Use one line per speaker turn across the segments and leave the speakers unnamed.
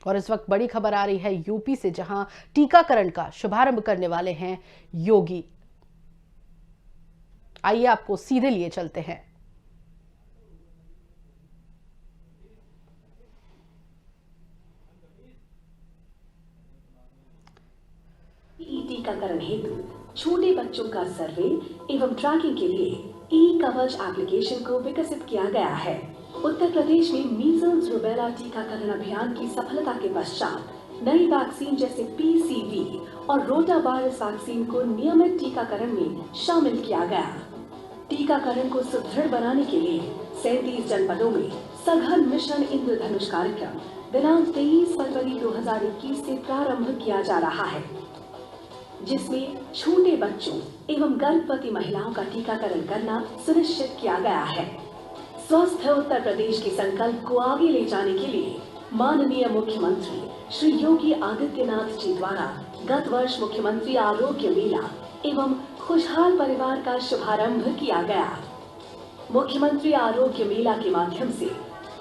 और इस वक्त बड़ी खबर आ रही है यूपी से, जहां टीकाकरण का शुभारंभ करने वाले हैं योगी। आइए आपको सीधे लिए चलते हैं।
टीकाकरण हेतु छोटे बच्चों का सर्वे एवं ट्रैकिंग के लिए ई कवच एप्लीकेशन को विकसित किया गया है। उत्तर प्रदेश में मीजल्स रूबेला टीकाकरण अभियान की सफलता के पश्चात नई वैक्सीन जैसे पीसीवी और रोटा वायरस वैक्सीन को नियमित टीकाकरण में शामिल किया गया। टीकाकरण को सुदृढ़ बनाने के लिए 37 जनपदों में सघन मिशन इंद्रधनुष कार्यक्रम दिनांक 23 फरवरी 2021 से प्रारंभ किया जा रहा है, जिसमें छोटे बच्चों एवं गर्भवती महिलाओं का टीकाकरण करना सुनिश्चित किया गया है। स्वस्थ उत्तर प्रदेश के संकल्प को आगे ले जाने के लिए माननीय मुख्यमंत्री श्री योगी आदित्यनाथ जी द्वारा गत वर्ष मुख्यमंत्री आरोग्य मेला एवं खुशहाल परिवार का शुभारंभ किया गया। मुख्यमंत्री आरोग्य मेला के माध्यम से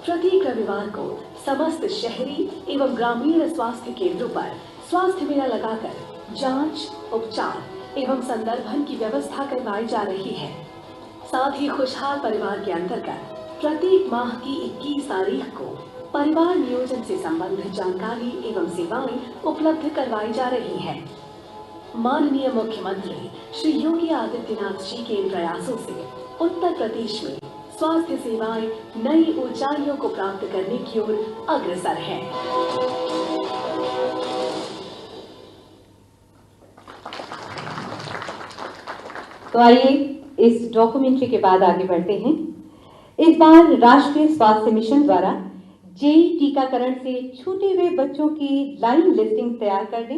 प्रत्येक रविवार को समस्त शहरी एवं ग्रामीण स्वास्थ्य केंद्रों पर स्वास्थ्य मेला लगाकर जांच, उपचार एवं संदर्भन की व्यवस्था करवाई जा रही है। साथ ही खुशहाल परिवार के अंतर्गत प्रत्येक माह की 21 तारीख को परिवार नियोजन से संबंधित जानकारी एवं सेवाएं उपलब्ध करवाई जा रही है। माननीय मुख्यमंत्री श्री योगी आदित्यनाथ जी के इन प्रयासों से उत्तर प्रदेश में स्वास्थ्य सेवाएं नई ऊंचाइयों को प्राप्त करने की ओर अग्रसर है।
तो आइए इस डॉक्यूमेंट्री के बाद आगे बढ़ते हैं। इस बार राष्ट्रीय स्वास्थ्य मिशन द्वारा जेई टीकाकरण से छूटे हुए बच्चों की लाइन लिस्टिंग तैयार करने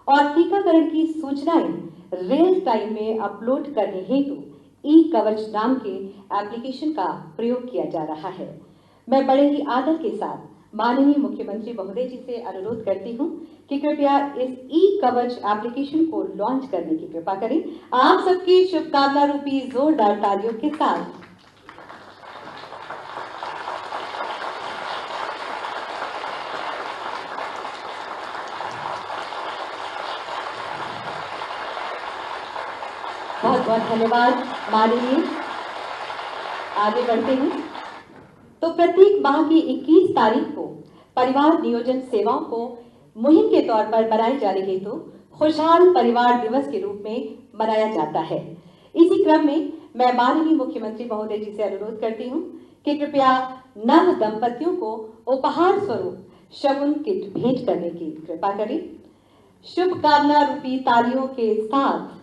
और टीकाकरण की सूचनाएं रियल टाइम में अपलोड करने हेतु ई कवच नाम के एप्लीकेशन का प्रयोग किया जा रहा है। मैं बड़े ही आदर के साथ माननीय मुख्यमंत्री महोदय जी से अनुरोध करती हूं कि कृपया इस ई कवच एप्लीकेशन को लॉन्च करने की कृपा करें। आप सबकी शुभकामना रूपी जोरदार तालियों के साथ बहुत बहुत धन्यवाद माननीय। आगे बढ़ते हैं। तो प्रत्येक माह की 21 तारीख को परिवार नियोजन सेवाओं को मुहिम के तौर पर मनाए जाने हेतु खुशहाल परिवार दिवस के रूप में मनाया जाता है। इसी क्रम में मैं माननीय मुख्यमंत्री महोदय जी से अनुरोध करती हूं कि कृपया नव दंपतियों को उपहार स्वरूप शगुन किट भेंट करने की कृपा करें। शुभकामना रूपी तालियों के साथ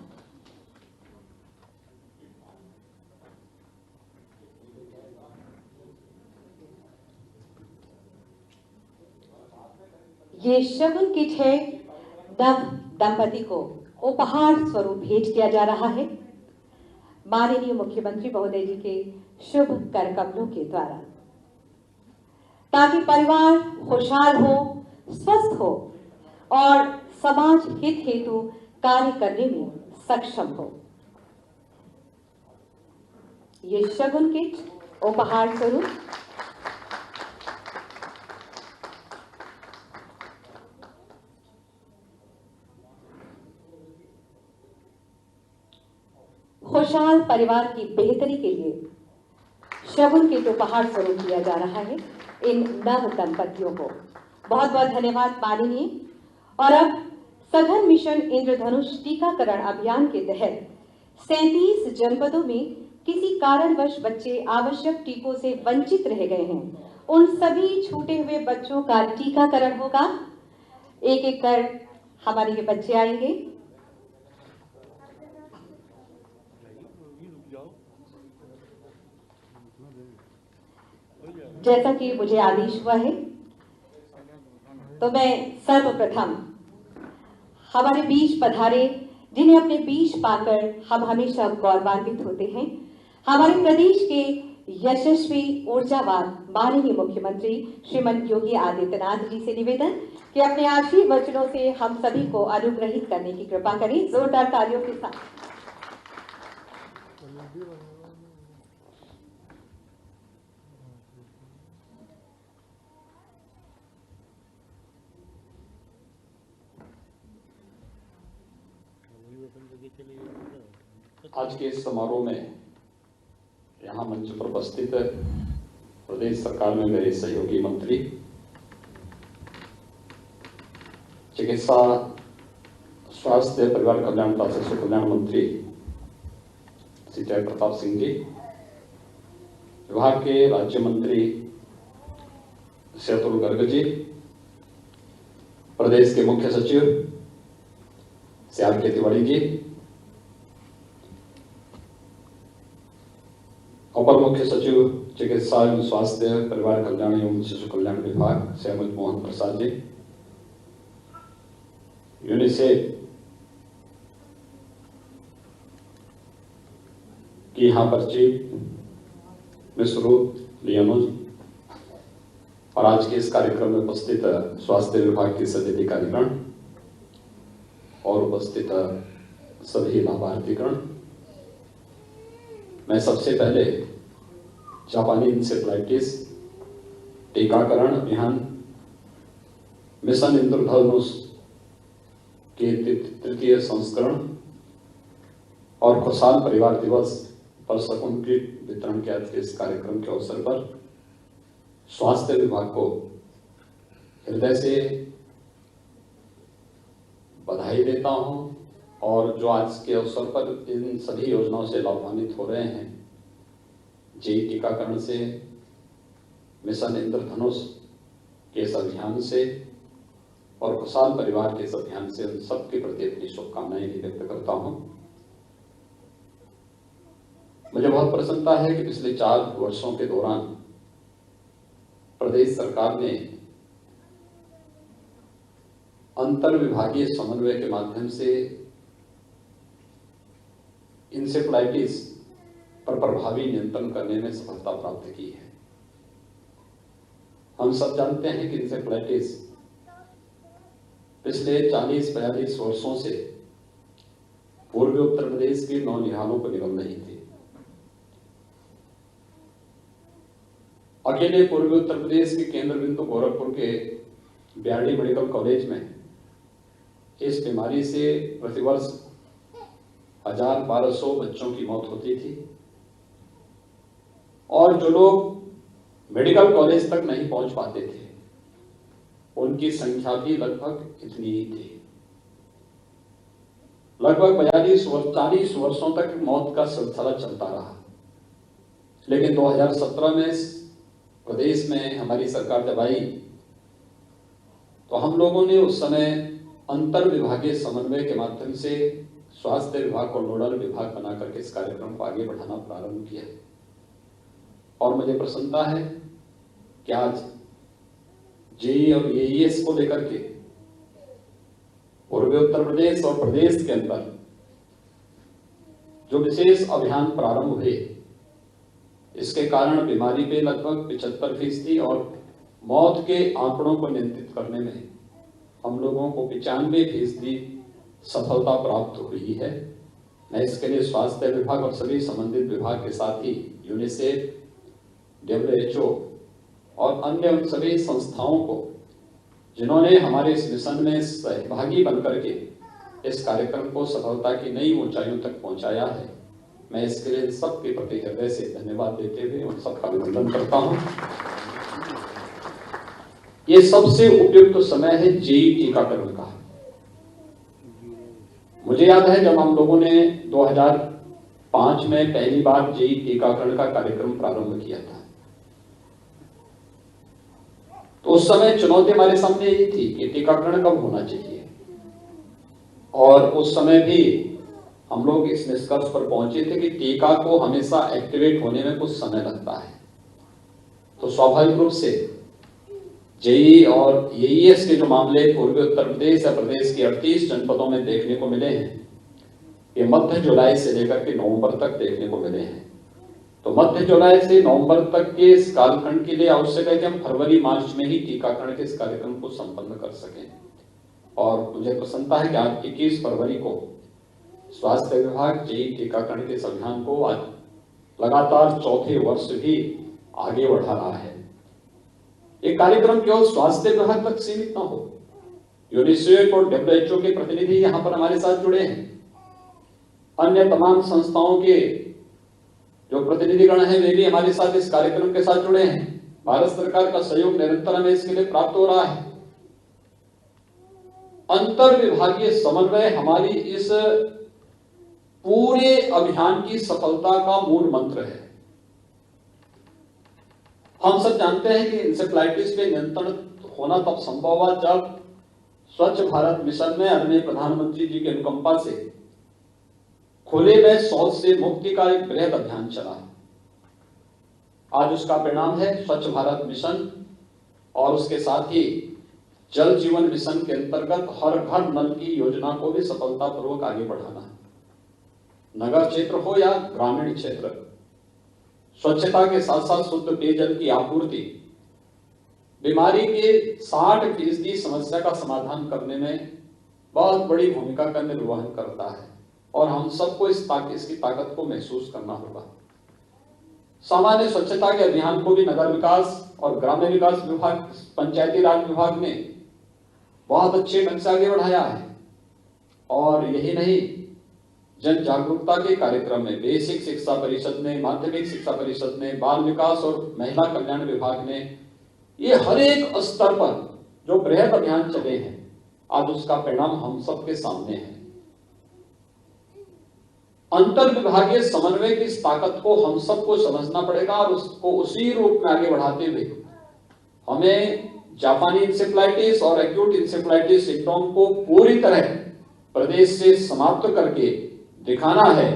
ये शगुन किट है, नव दंपति को उपहार स्वरूप भेंट किया जा रहा है माननीय मुख्यमंत्री महोदय जी के शुभ कर कमलों के द्वारा, ताकि परिवार खुशहाल हो, स्वस्थ हो और समाज हित हेतु कार्य करने में सक्षम हो। ये शगुन किट उपहार स्वरूप खुशहाल परिवार की बेहतरी के लिए शगुन किट उपहार स्वरूप दिया जा रहा है इन नव दंपतियों को। बहुत बहुत धन्यवाद माननीय। और अब सघन मिशन इंद्रधनुष टीकाकरण अभियान के तहत 37 जनपदों में किसी कारणवश बच्चे आवश्यक टीकों से वंचित रह गए हैं, उन सभी छूटे हुए बच्चों का टीकाकरण होगा। एक एक कर हमारे ये बच्चे आएंगे। जैसा कि मुझे आदेश हुआ है, तो मैं सर्वप्रथम हमारे बीच पधारे, जिन्हें अपने बीच पाकर हम हमेशा गौरवान्वित होते हैं, हमारे प्रदेश के यशस्वी ऊर्जावान माननीय मुख्यमंत्री श्रीमान योगी आदित्यनाथ जी से निवेदन कि अपने आखिरी वचनों से हम सभी को अनुग्रहित करने की कृपा करें। जोरदार तालियों के साथ।
आज के इस समारोह में यहाँ मंच पर उपस्थित प्रदेश सरकार में मेरे सहयोगी मंत्री, चिकित्सा स्वास्थ्य परिवार कल्याण तथा शिशु कल्याण मंत्री श्री जय प्रताप सिंह जी, विभाग के राज्य मंत्री श्री अतुल गर्ग जी, प्रदेश के मुख्य सचिव श्री आर के तिवारी जी, अपर मुख्य सचिव चिकित्सा एवं स्वास्थ्य परिवार कल्याण एवं शिशु कल्याण विभाग श्री अमित मोहन प्रसाद जी, यूनिसेफ की यहाँ पर चीफ मिस रूथ लियोनोज और आज के इस कार्यक्रम में उपस्थित स्वास्थ्य विभाग के सभी अधिकारीगण और उपस्थित सभी लाभार्थीगण, मैं सबसे पहले जापानी इंसेफ्लाइटिस टीकाकरण अभियान मिशन इंद्रधनुष के तृतीय संस्करण और खुशहाल परिवार दिवस पर शगुन किट वितरण के आज के इस कार्यक्रम के अवसर पर स्वास्थ्य विभाग को हृदय से बधाई देता हूं और जो आज के अवसर पर इन सभी योजनाओं से लाभान्वित हो रहे हैं, जेई टीकाकरण से, मिशन इंद्रधनुष के इस अभियान से और खुशहाल परिवार के इस अभियान से, उन सबके प्रति अपनी शुभकामनाएं भी व्यक्त करता हूं। मुझे बहुत प्रसन्नता है कि पिछले 4 वर्षों के दौरान प्रदेश सरकार ने अंतर विभागीय समन्वय के माध्यम से इंसेफ्लाइटिस पर प्रभावी नियंत्रण करने में सफलता प्राप्त की है। हम सब जानते हैं कि इंसेफ्लाइटिस पिछले 40-42 वर्षों से पूर्वी उत्तर प्रदेश के नौनिहालों को निगल रही थी। अकेले पूर्वी उत्तर प्रदेश के केंद्र बिंदु गोरखपुर के बीआरडी मेडिकल कॉलेज में इस बीमारी से प्रतिवर्ष 1200 बच्चों की मौत होती थी और जो लोग मेडिकल कॉलेज तक नहीं पहुंच पाते थे उनकी संख्या भी लगभग इतनी ही थी। लगभग 40 वर्षों तक मौत का सिलसिला चलता रहा, लेकिन 2017 में प्रदेश में हमारी सरकार जब आई तो हम लोगों ने उस समय अंतर विभागीय समन्वय के माध्यम से स्वास्थ्य विभाग को नोडल विभाग बनाकर के इस कार्यक्रम को आगे बढ़ाना प्रारंभ किया और मुझे प्रसन्नता है कि आज जेई और एईएस को लेकर के पूर्वी उत्तर प्रदेश और प्रदेश के अंदर जो विशेष अभियान प्रारंभ हुए, इसके कारण बीमारी पे लगभग 75% और मौत के आंकड़ों को नियंत्रित करने में हम लोगों को 95% सफलता प्राप्त हुई है। मैं इसके लिए स्वास्थ्य विभाग और सभी संबंधित विभाग के साथ ही यूनिसेफ, WHO और अन्य सभी संस्थाओं को जिन्होंने हमारे इस मिशन में सहभागी बनकर के इस कार्यक्रम को सफलता की नई ऊंचाइयों तक पहुंचाया है, मैं इसके लिए सबके प्रति हृदय से धन्यवाद देते हुए उन सबका अभिनंदन करता हूं। ये सबसे उपयुक्त समय है जेई टीकाकरण का। मुझे याद है जब हम लोगों ने 2005 में पहली बार जेई टीकाकरण का कार्यक्रम प्रारंभ किया था, तो उस समय चुनौती हमारे सामने यही थी कि टीकाकरण कब होना चाहिए और उस समय भी हम लोग इस निष्कर्ष पर पहुंचे थे कि टीका को हमेशा एक्टिवेट होने में कुछ समय लगता है। तो स्वाभाविक रूप से जेई और एईएस के जो मामले पूर्वी उत्तर प्रदेश या प्रदेश के 38 जनपदों में देखने को मिले हैं, ये मध्य जुलाई से लेकर के नवंबर तक देखने को मिले हैं। तो मध्य जुलाई से नवंबर तक के इस कालखंड के लिए आवश्यक है कि हम फरवरी-मार्च में ही टीकाकरण के इस कार्यक्रम को संपन्न कर सकें। और मुझे प्रसन्नता है कि आज 21 फरवरी को स्वास्थ्य विभाग जेई टीकाकरण के इस अभियान को आज लगातार चौथे वर्ष भी आगे बढ़ा रहा है। ये कार्यक्रम केवल स्वास्थ्य विभाग तक सीमित न हो, यूनिसेफ और WHO के प्रतिनिधि यहाँ पर हमारे साथ जुड़े हैं अन्य तमाम संस्थाओं के जो प्रतिनिधिगण हैं वे भी हमारे साथ इस कार्यक्रम के साथ जुड़े हैं। भारत सरकार का सहयोग निरंतर हमें इसके लिए प्राप्त हो रहा है। अंतर विभागीय समन्वय हमारी इस पूरे अभियान की सफलता का मूल मंत्र है। हम सब जानते हैं कि इंसेफ्लाइटिस पे नियंत्रण होना तब संभव हुआ जब स्वच्छ भारत मिशन में आदरणीय प्रधानमंत्री जी की अनुकंपा से खुले में शौच से मुक्ति का एक बृहद अभियान चला। आज उसका परिणाम है स्वच्छ भारत मिशन और उसके साथ ही जल जीवन मिशन के अंतर्गत हर घर नल की योजना को भी सफलतापूर्वक आगे बढ़ाना। नगर क्षेत्र हो या ग्रामीण क्षेत्र, स्वच्छता के साथ साथ शुद्ध पेयजल की आपूर्ति बीमारी के 60% समस्या का समाधान करने में बहुत बड़ी भूमिका का निर्वहन करता है और हम सबको इसकी ताकत को महसूस करना होगा। सामान्य स्वच्छता के अभियान को भी नगर विकास और ग्रामीण विकास विभाग, पंचायती राज विभाग ने बहुत अच्छे ढंग से आगे बढ़ाया है। और यही नहीं, जन जागरूकता के कार्यक्रम में बेसिक शिक्षा परिषद ने, माध्यमिक शिक्षा परिषद ने, बाल विकास और महिला कल्याण विभाग ने, ये हर एक स्तर पर जो बृहद अभियान चले हैं, आज उसका परिणाम हम सबके सामने है। अंतर विभागीय समन्वय की इस ताकत को हम सबको समझना पड़ेगा और उसको उसी रूप में आगे बढ़ाते हुए हमें जापानी इंसेफ्लाइटिस और एक्यूट इंसेफ्लाइटिस सिंड्रोम को पूरी तरह प्रदेश से समाप्त करके दिखाना है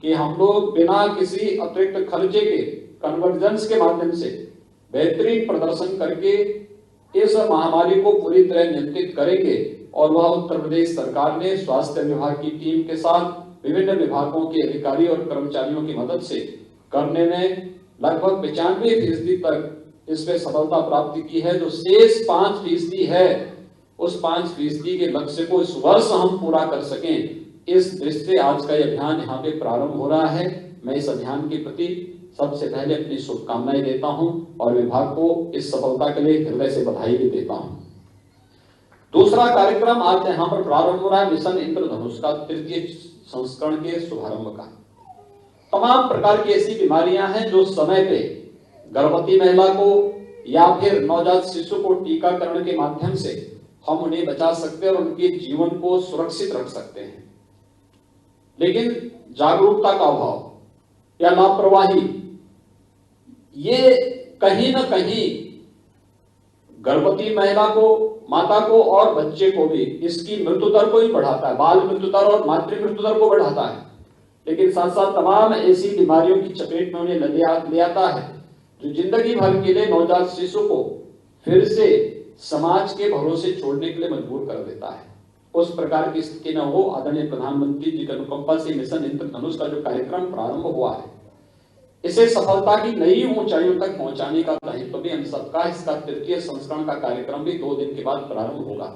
कि हम लोग बिना किसी अतिरिक्त खर्चे के कन्वर्जेंस के माध्यम से बेहतरीन प्रदर्शन करके इस महामारी को पूरी तरह नियंत्रित करेंगे। और वह उत्तर प्रदेश सरकार ने स्वास्थ्य विभाग की टीम के साथ विभिन्न विभागों के अधिकारी और कर्मचारियों की मदद से करने में लगभग 95% तक इसमें सफलता प्राप्त की है। जो शेष 5% है, उस 5% के लक्ष्य को इस वर्ष हम पूरा कर सकें, इस दृष्टि से आज का यह अभियान यहाँ पे प्रारंभ हो रहा है। मैं इस अभियान के प्रति सबसे पहले अपनी शुभकामनाएं देता हूं और विभाग को इस सफलता के लिए हृदय से बधाई भी देता हूं। दूसरा कार्यक्रम आज यहाँ पर प्रारंभ हो रहा है मिशन इंद्रधनुष का 3य संस्करण के शुभारंभ का। तमाम प्रकार की ऐसी बीमारियां हैं जो समय पे गर्भवती महिला को या फिर नवजात शिशु को टीकाकरण के माध्यम से हम उन्हें बचा सकते हैं और उनके जीवन को सुरक्षित रख सकते हैं। लेकिन जागरूकता का अभाव या लापरवाही ये कहीं ना कहीं गर्भवती महिला को, माता को और बच्चे को भी इसकी मृत्यु दर को ही बढ़ाता है, बाल मृत्यु दर और मातृ मृत्यु दर को बढ़ाता है। लेकिन साथ साथ तमाम ऐसी बीमारियों की चपेट में उन्हें ले आता है जो जिंदगी भर के लिए नवजात शिशु को फिर से समाज के भरोसे छोड़ने के लिए मजबूर कर देता है। उस प्रकार की स्थिति न हो, आदरणीय प्रधानमंत्री जी की अनुकंपा से मिशन इंद्रधनुष का जो कार्यक्रम प्रारंभ हुआ है, इसे सफलता की नई ऊंचाइयों तक पहुंचाने का दायित्व भी हम सबका। इसका 3य संस्करण का कार्यक्रम भी 2 दिन के बाद प्रारंभ होगा।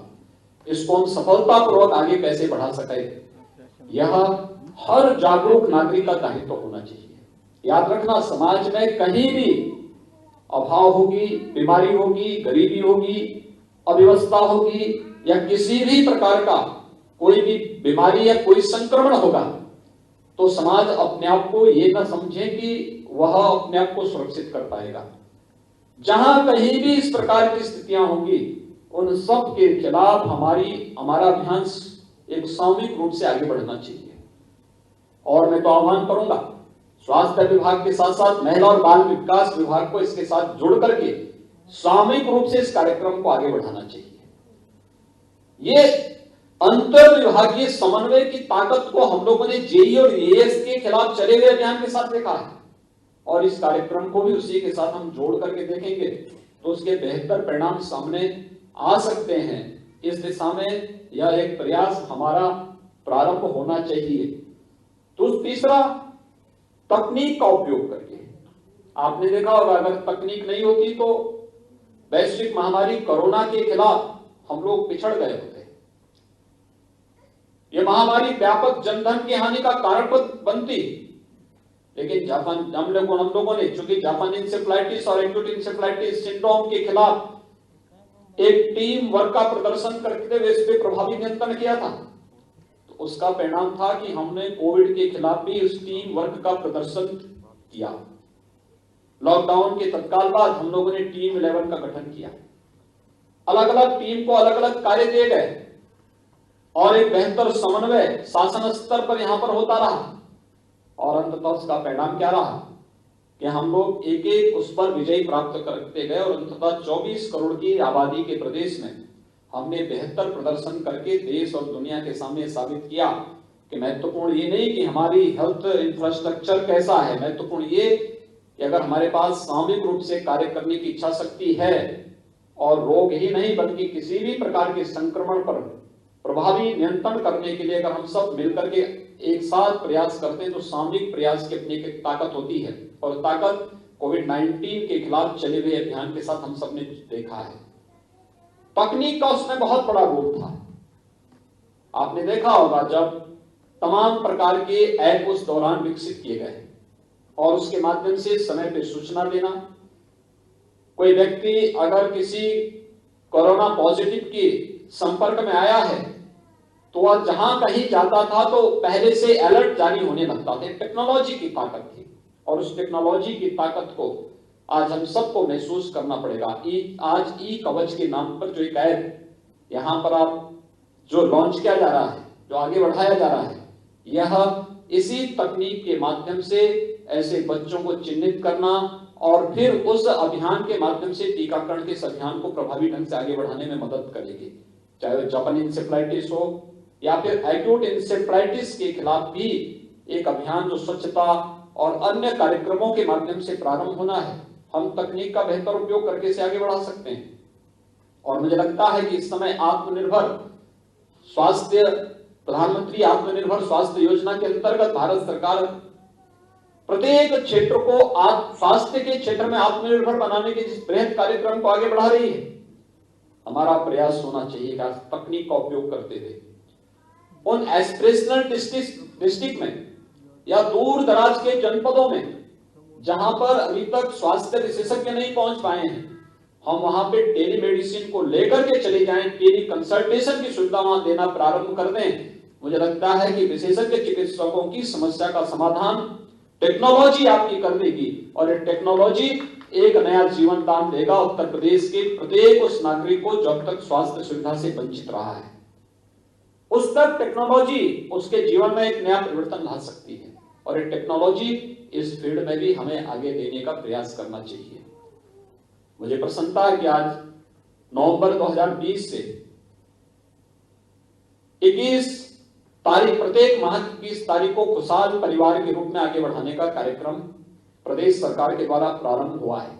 इसको हम सफलतापूर्वक आगे कैसे बढ़ा सके, यह हर जागरूक नागरिक का दायित्व होना चाहिए। याद रखना, समाज में कहीं भी अभाव होगी, बीमारी होगी, गरीबी होगी, अव्यवस्था होगी या किसी भी प्रकार का कोई भी बीमारी या कोई संक्रमण होगा, तो समाज अपने आप को ये ना समझे कि वह अपने आप को सुरक्षित कर पाएगा। जहां कहीं भी इस प्रकार की स्थितियां होंगी, उन सब के खिलाफ हमारा अभियान एक सामूहिक रूप से आगे बढ़ना चाहिए। और मैं तो आह्वान करूंगा स्वास्थ्य विभाग के साथ साथ महिला और बाल विकास विभाग को इसके साथ जुड़ करके सामूहिक रूप से इस कार्यक्रम को आगे बढ़ाना चाहिए। ये अंतर विभागीय समन्वय की ताकत को हम लोगों ने जेई और एएस के खिलाफ चले हुए अभियान के साथ देखा है और इस कार्यक्रम को भी उसी के साथ हम जोड़ करके देखेंगे तो उसके बेहतर परिणाम सामने आ सकते हैं। इस दिशा में यह एक प्रयास हमारा प्रारंभ होना चाहिए। तो तीसरा, तकनीक का उपयोग करके। आपने देखा होगा, अगर तकनीक नहीं होती तो वैश्विक महामारी कोरोना के खिलाफ हम लोग पिछड़ गए होते। यह महामारी व्यापक जनधन की हानि का कारण बनती, लेकिन हम लोगों ने चूंकि जापानी इंसेफ्लाइटिस और एक्यूट इंसेफ्लाइटिस सिंड्रोम के खिलाफ एक टीम वर्क का प्रदर्शन करते हुए इस पे प्रभावी नियंत्रण किया था। तो उसका परिणाम था कि हमने कोविड के खिलाफ भी उस टीम वर्क का प्रदर्शन किया। लॉकडाउन के तत्काल बाद हम लोगों ने टीम 11 का गठन किया, अलग अलग टीम को अलग अलग कार्य दिए गए और एक बेहतर समन्वय शासन स्तर पर यहां पर होता रहा। और अंततः उसका परिणाम क्या रहा कि हम लोग एक एक उस पर विजय प्राप्त करते गए और अंततः 24 करोड़ की आबादी के प्रदेश में हमने बेहतर प्रदर्शन करके देश और दुनिया के सामने साबित किया कि महत्वपूर्ण ये नहीं कि हमारी हेल्थ इंफ्रास्ट्रक्चर कैसा है, महत्वपूर्ण ये कि अगर हमारे पास सामूहिक रूप से कार्य करने की इच्छा शक्ति है और रोग ही नहीं बल्कि किसी भी प्रकार के संक्रमण पर प्रभावी नियंत्रण करने के लिए अगर हम सब मिलकर के एक साथ प्रयास करते हैं तो सामूहिक प्रयास की अपनी एक ताकत होती है। और ताकत कोविड-19 के खिलाफ चले हुए अभियान के साथ हम सब ने देखा है। तकनीक का उसमें बहुत बड़ा रोल था। आपने देखा होगा जब तमाम प्रकार के ऐप उस दौरान विकसित किए गए और उसके माध्यम से समय पे सूचना देना, कोई व्यक्ति अगर किसी कोरोना पॉजिटिव के संपर्क में आया है तो वह जहां कहीं जाता था तो पहले से अलर्ट जारी होने लगता था। टेक्नोलॉजी की ताकत थी और उस टेक्नोलॉजी की ताकत को आज हम सबको महसूस करना पड़ेगा। आज ई कवच के नाम पर जो एक ऐप यहां पर आप जो लॉन्च किया जा रहा है, जो आगे बढ़ाया जा रहा है, यह इसी तकनीक के माध्यम से ऐसे बच्चों को चिन्हित करना और फिर उस अभियान के माध्यम से टीकाकरण के इस अभियान को प्रभावी ढंग से आगे बढ़ाने में मदद करेगी। चाहे वो जापानी इंसेफ्लाइटिस हो या फिर एक्यूट इंसेफ्लाइटिस के खिलाफ भी एक अभियान जो स्वच्छता और अन्य कार्यक्रमों के माध्यम से प्रारंभ होना है, हम तकनीक का बेहतर उपयोग करके इसे आगे बढ़ा सकते हैं। और मुझे लगता है कि इस समय आत्मनिर्भर स्वास्थ्य प्रधानमंत्री आत्मनिर्भर स्वास्थ्य योजना के अंतर्गत भारत सरकार प्रत्येक क्षेत्र को स्वास्थ्य के क्षेत्र में आत्मनिर्भर बनाने के जिस बृहद कार्यक्रम को आगे बढ़ा रही है, हमारा प्रयास होना चाहिए कि तकनीक का उपयोग करते हुए उन एस्पिरेशनल डिस्ट्रिक्ट में या दूर दराज के जनपदों में जहां पर अभी तक स्वास्थ्य विशेषज्ञ नहीं पहुंच पाए हैं, हम वहां पे टेलीमेडिसिन को लेकर के चले जाएं, टेली कंसल्टेशन की सुविधा वहां देना प्रारंभ कर दें। मुझे लगता है कि विशेषज्ञ चिकित्सकों की समस्या का समाधान टेक्नोलॉजी आपकी कर देगी और ये टेक्नोलॉजी एक नया जीवन दान देगा उत्तर प्रदेश के प्रत्येक उस नागरिक को जो अब तक स्वास्थ्य सुविधा से वंचित रहा है। उस तक टेक्नोलॉजी उसके जीवन में एक नया परिवर्तन ला सकती है और ये टेक्नोलॉजी इस फील्ड में भी हमें आगे देने का प्रयास करना चाहिए। मुझे प्रसन्नता है कि आज नवंबर 2020 से 21 तारीख प्रत्येक माह की 21 तारीख को खुशहाल परिवार के रूप में आगे बढ़ाने का कार्यक्रम प्रदेश सरकार के द्वारा प्रारंभ हुआ है।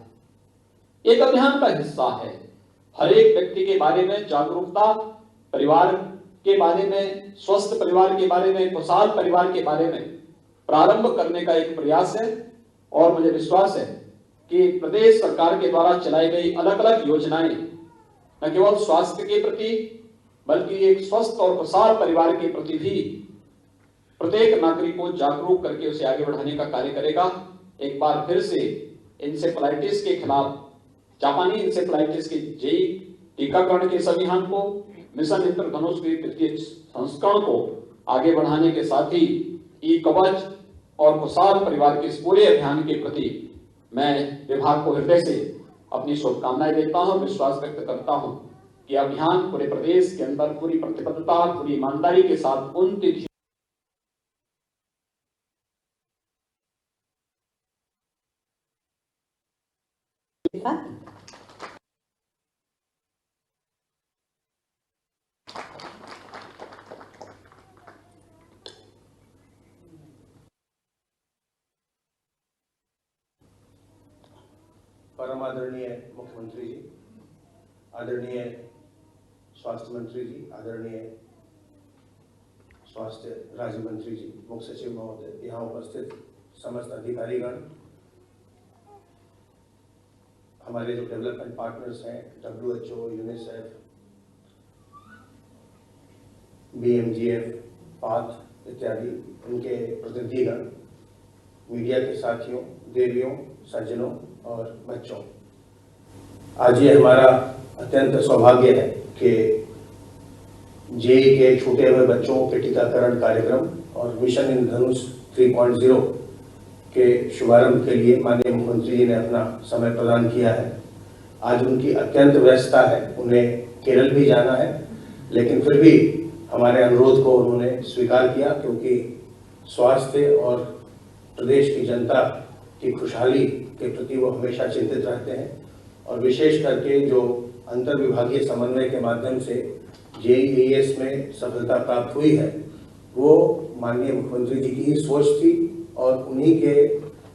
एक अभियान का हिस्सा है। हर एक व्यक्ति के बारे में जागरूकता, परिवार के बारे में, स्वस्थ परिवार के बारे में, खुशहाल परिवार के बारे में प्रारंभ करने का एक प्रयास है। और मुझे विश्वास है कि प्रदेश सरकार के द्वारा चलाई गई अलग अलग योजनाएं न केवल स्वास्थ्य के प्रति बल्कि एक स्वस्थ और खुशहाल परिवार के प्रति भी प्रत्येक नागरिक को जागरूक करके उसे आगे बढ़ाने का कार्य करेगा। एक बार फिर से इंसेफ्लाइटिस के खिलाफ, जापानी इंसेफ्लाइटिस के जेई टीकाकरण के इस अभियान को, मिशन इंद्रधनुष के तृतीय संस्करण को आगे बढ़ाने के साथ ही ई कवच और खुशहाल परिवार के इस पूरे अभियान के प्रति मैं विभाग को हृदय से अपनी शुभकामनाएं देता हूं, विश्वास व्यक्त करता हूं कि अभियान पूरे प्रदेश के अंदर पूरी प्रतिबद्धता, पूरी ईमानदारी के साथ उन तिथियों
परम आदरणीय मुख्यमंत्री जी, आदरणीय स्वास्थ्य मंत्री जी, आदरणीय स्वास्थ्य राज्य मंत्री जी, मुख्य सचिव महोदय, यहाँ उपस्थित समस्त अधिकारीगण, हमारे जो डेवलपमेंट पार्टनर्स हैं, WHO, यूनिसेफ, BMGF, पाथ इत्यादि, उनके प्रतिनिधिगण, मीडिया के साथियों, देवियों, सज्जनों और बच्चों, आज ये हमारा अत्यंत सौभाग्य है कि जेई के छूटे हुए बच्चों के टीकाकरण कार्यक्रम और मिशन इंद्रधनुष 3.0 के शुभारंभ के लिए माननीय मुख्यमंत्री जी ने अपना समय प्रदान किया है। आज उनकी अत्यंत व्यस्तता है, उन्हें केरल भी जाना है, लेकिन फिर भी हमारे अनुरोध को उन्होंने स्वीकार किया, क्योंकि स्वास्थ्य और प्रदेश की जनता की खुशहाली के प्रति वो हमेशा चिंतित रहते हैं। और विशेष करके जो अंतर विभागीय समन्वय के माध्यम से JEES में सफलता प्राप्त हुई है, वो माननीय मुख्यमंत्री जी की ही सोच थी और उन्हीं के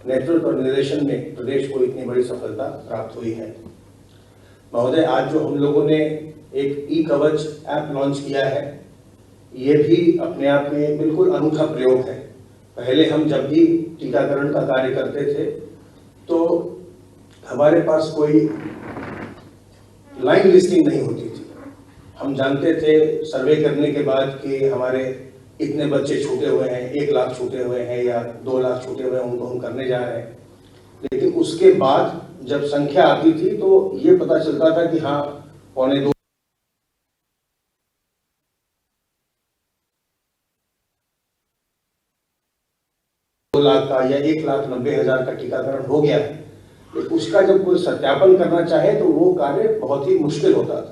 नेतृत्व और निर्देशन में प्रदेश को इतनी बड़ी सफलता प्राप्त हुई है। महोदय, आज जो हम लोगों ने एक ई-कवच ऐप लॉन्च किया है, ये भी अपने आप में बिल्कुल अनूठा प्रयोग है। पहले हम जब भी टीकाकरण का कार्य करते थे तो हमारे पास कोई लाइन लिस्टिंग नहीं होती थी। हम जानते थे सर्वे करने के बाद कि हमारे इतने बच्चे छूटे हुए हैं, 1 लाख छूटे हुए हैं या 2 लाख छूटे हुए हैं, उनको हम करने जा रहे हैं। लेकिन उसके बाद जब संख्या आती थी तो ये पता चलता था कि हाँ, 1.25 लाख का या 1,90,000 का टीकाकरण हो गया है। लेकिन उसका जब कोई सत्यापन करना चाहे तो वो कार्य बहुत ही मुश्किल होता था।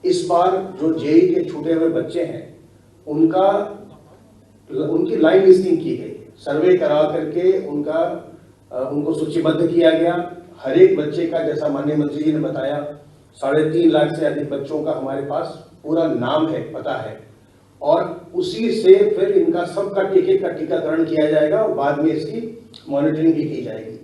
इस बार जो जेई के छूटे हुए बच्चे हैं, उनकी लाइन लिस्टिंग की गई, सर्वे करा करके उनको सूचीबद्ध किया गया। हर एक बच्चे का, जैसा माननीय मंत्री जी ने बताया, 3.5 लाख से अधिक बच्चों का हमारे पास पूरा नाम है, पता है, और उसी से फिर इनका सबका टीके का टीकाकरण किया जाएगा और बाद में इसकी मॉनिटरिंग भी की जाएगी।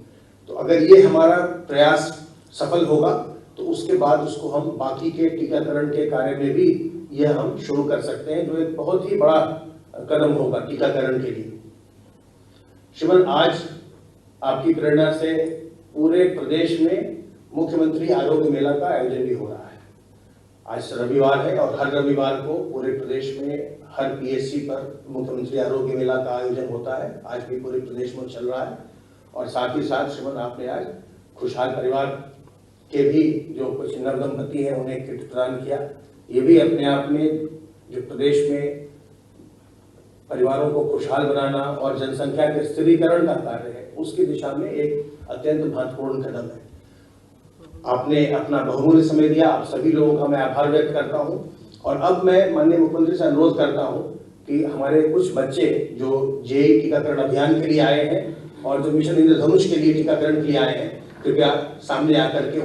तो अगर ये हमारा प्रयास सफल होगा तो उसके बाद उसको हम बाकी के टीकाकरण के कार्य में भी यह हम शुरू कर सकते हैं, जो एक बहुत ही बड़ा कदम होगा टीकाकरण के लिए। श्रीमान, आज आपकी प्रेरणा से पूरे प्रदेश में मुख्यमंत्री आरोग्य मेला का आयोजन भी हो रहा है। आज रविवार है और हर रविवार को पूरे प्रदेश में हर PSC पर मुख्यमंत्री आरोग्य मेला का आयोजन होता है। आज भी पूरे प्रदेश में चल रहा है। और साथ ही साथ श्रीमान, आपने आज खुशहाल परिवार के भी जो कुछ नवदंपति हैं उन्हें किट प्रदान किया। ये भी अपने आप में जो प्रदेश में परिवारों को खुशहाल बनाना और जनसंख्या के स्थिरीकरण का कार्य है, उसकी दिशा में एक अत्यंत महत्वपूर्ण कदम है। आपने अपना बहुमूल्य समय दिया, आप सभी लोगों का मैं आभार व्यक्त करता हूं। और अब मैं माननीय मुख्यमंत्री से अनुरोध करता हूं कि हमारे कुछ बच्चे जो जेई टीकाकरण अभियान के लिए आए हैं और जो मिशन इंद्रधनुष के लिए टीकाकरण के लिए आए हैं, कृपया सामने आकर के